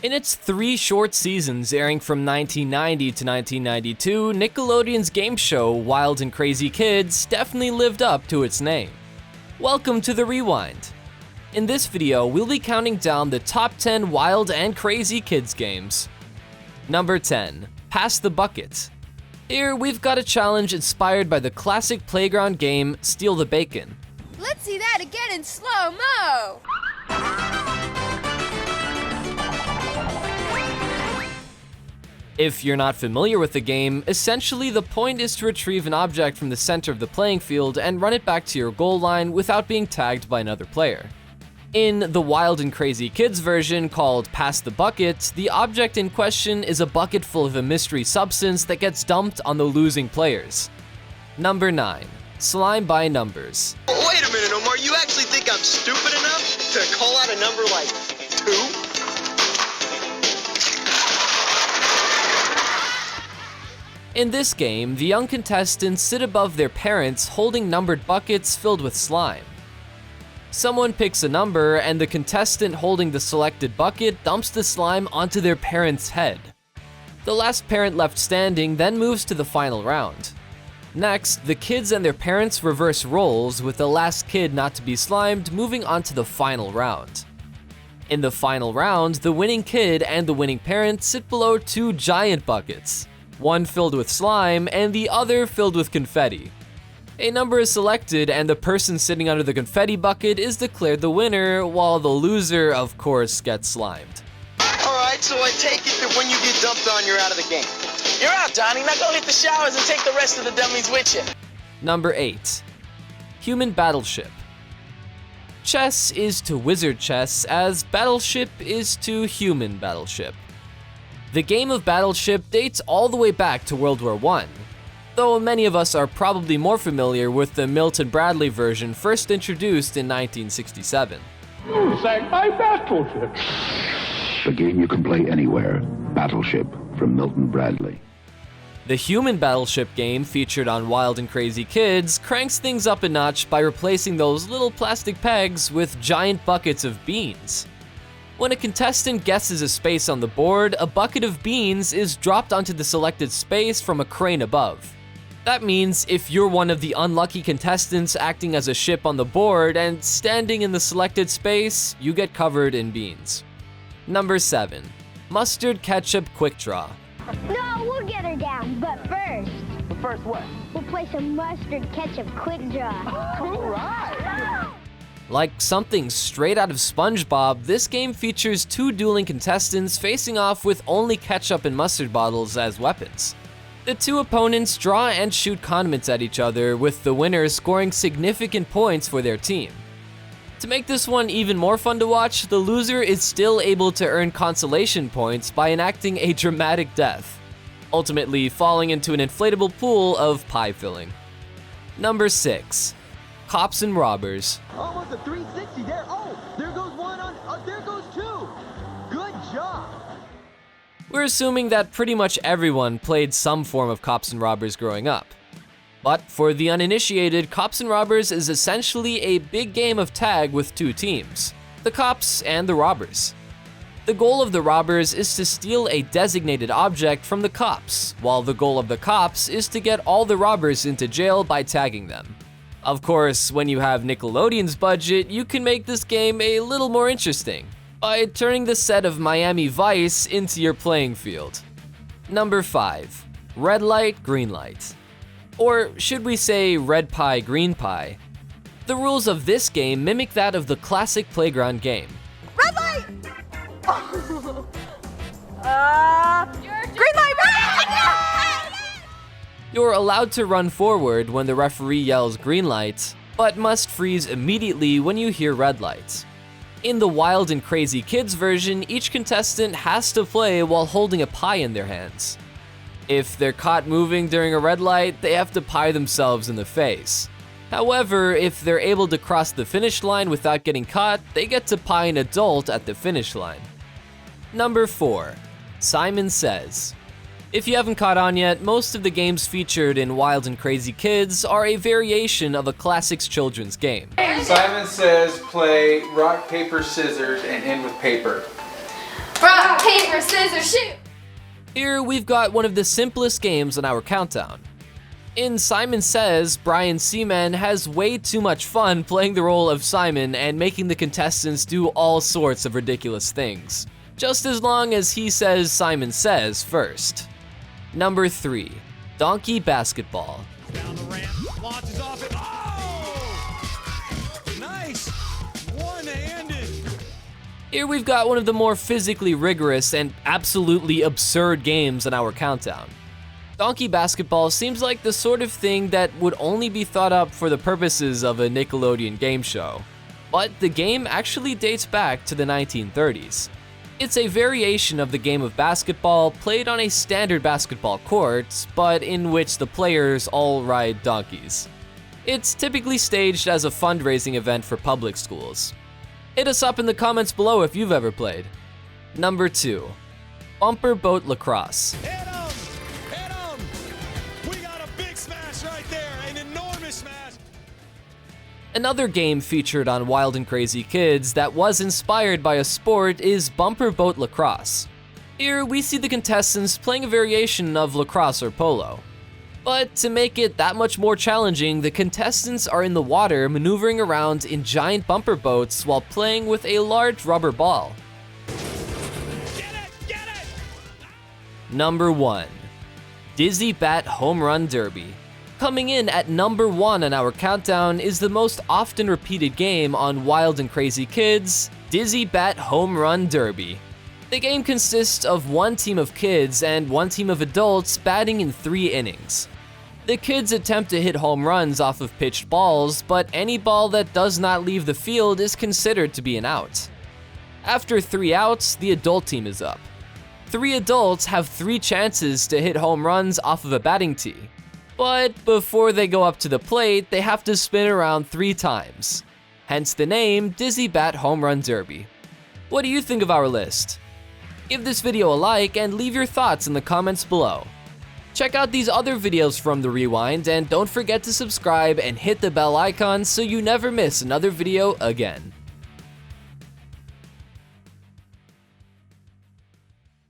In its 3 short seasons airing from 1990 to 1992, Nickelodeon's game show, Wild and Crazy Kids, definitely lived up to its name. Welcome to the Rewind. In this video, we'll be counting down the top 10 Wild and Crazy Kids games. Number 10. Pass the Bucket. Here, we've got a challenge inspired by the classic playground game, Steal the Bacon. Let's see that again in slow-mo! If you're not familiar with the game, essentially the point is to retrieve an object from the center of the playing field and run it back to your goal line without being tagged by another player. In the Wild and Crazy Kids version called Pass the Bucket, the object in question is a bucket full of a mystery substance that gets dumped on the losing players. Number 9. Slime by Numbers. Wait a minute, Omar, you actually think I'm stupid enough to call out a number like 2? In this game, the young contestants sit above their parents holding numbered buckets filled with slime. Someone picks a number, and the contestant holding the selected bucket dumps the slime onto their parent's head. The last parent left standing then moves to the final round. Next, the kids and their parents reverse roles, with the last kid not to be slimed moving on to the final round. In the final round, the winning kid and the winning parent sit below 2 giant buckets, one filled with slime and the other filled with confetti. A number is selected and the person sitting under the confetti bucket is declared the winner, while the loser, of course, gets slimed. Alright, so I take it that when you get dumped on, you're out of the game. You're out, Johnny. Now go hit the showers and take the rest of the dummies with you. Number 8. Human Battleship. Chess is to wizard chess as Battleship is to human battleship. The game of Battleship dates all the way back to World War I, though many of us are probably more familiar with the Milton Bradley version first introduced in 1967. You sank my battleship. The game you can play anywhere. Battleship from Milton Bradley. The Human Battleship game featured on Wild and Crazy Kids cranks things up a notch by replacing those little plastic pegs with giant buckets of beans. When a contestant guesses a space on the board, a bucket of beans is dropped onto the selected space from a crane above. That means if you're one of the unlucky contestants acting as a ship on the board and standing in the selected space, you get covered in beans. Number 7. Mustard Ketchup Quick Draw. No, we'll get her down, but first. But first what? We'll play some mustard ketchup quick draw. All right. Like something straight out of SpongeBob, this game features 2 dueling contestants facing off with only ketchup and mustard bottles as weapons. The 2 opponents draw and shoot condiments at each other, with the winner scoring significant points for their team. To make this one even more fun to watch, the loser is still able to earn consolation points by enacting a dramatic death, ultimately falling into an inflatable pool of pie filling. Number 6. Cops and Robbers. Almost a 360 there. Oh, there goes one on, there goes 2. Good job. We're assuming that pretty much everyone played some form of Cops and Robbers growing up. But for the uninitiated, Cops and Robbers is essentially a big game of tag with 2 teams, the cops and the robbers. The goal of the robbers is to steal a designated object from the cops, while the goal of the cops is to get all the robbers into jail by tagging them. Of course, when you have Nickelodeon's budget, you can make this game a little more interesting by turning the set of Miami Vice into your playing field. Number 5. Red Light, Green Light. Or should we say red pie, green pie? The rules of this game mimic that of the classic playground game. Red light! Green light, red light! You're allowed to run forward when the referee yells green light, but must freeze immediately when you hear red light. In the Wild and Crazy Kids version, each contestant has to play while holding a pie in their hands. If they're caught moving during a red light, they have to pie themselves in the face. However, if they're able to cross the finish line without getting caught, they get to pie an adult at the finish line. Number 4. Simon Says. If you haven't caught on yet, most of the games featured in Wild and Crazy Kids are a variation of a classic children's game. Simon Says play rock, paper, scissors, and end with paper. Rock, paper, scissors, shoot! Here we've got one of the simplest games on our countdown. In Simon Says, Brian Seaman has way too much fun playing the role of Simon and making the contestants do all sorts of ridiculous things, just as long as he says Simon Says first. Number 3, Donkey Basketball. Down the ramp, launches off it. Oh! Nice! One-handed. Here we've got one of the more physically rigorous and absolutely absurd games on our countdown. Donkey Basketball seems like the sort of thing that would only be thought up for the purposes of a Nickelodeon game show. But the game actually dates back to the 1930s. It's a variation of the game of basketball played on a standard basketball court, but in which the players all ride donkeys. It's typically staged as a fundraising event for public schools. Hit us up in the comments below if you've ever played. Number 2, Bumper Boat Lacrosse. Hit him! Hit him! We got a big smash right there, an enormous smash. Another game featured on Wild and Crazy Kids that was inspired by a sport is Bumper Boat Lacrosse. Here we see the contestants playing a variation of lacrosse or polo. But to make it that much more challenging, the contestants are in the water maneuvering around in giant bumper boats while playing with a large rubber ball. Get it! Get it! Number 1, Dizzy Bat Home Run Derby. Coming in at number 1 on our countdown is the most often repeated game on Wild and Crazy Kids, Dizzy Bat Home Run Derby. The game consists of one team of kids and one team of adults batting in 3 innings. The kids attempt to hit home runs off of pitched balls, but any ball that does not leave the field is considered to be an out. After 3 outs, the adult team is up. 3 adults have 3 chances to hit home runs off of a batting tee. But before they go up to the plate, they have to spin around 3 times. Hence the name Dizzy Bat Home Run Derby. What do you think of our list? Give this video a like and leave your thoughts in the comments below. Check out these other videos from The Rewind and don't forget to subscribe and hit the bell icon so you never miss another video again.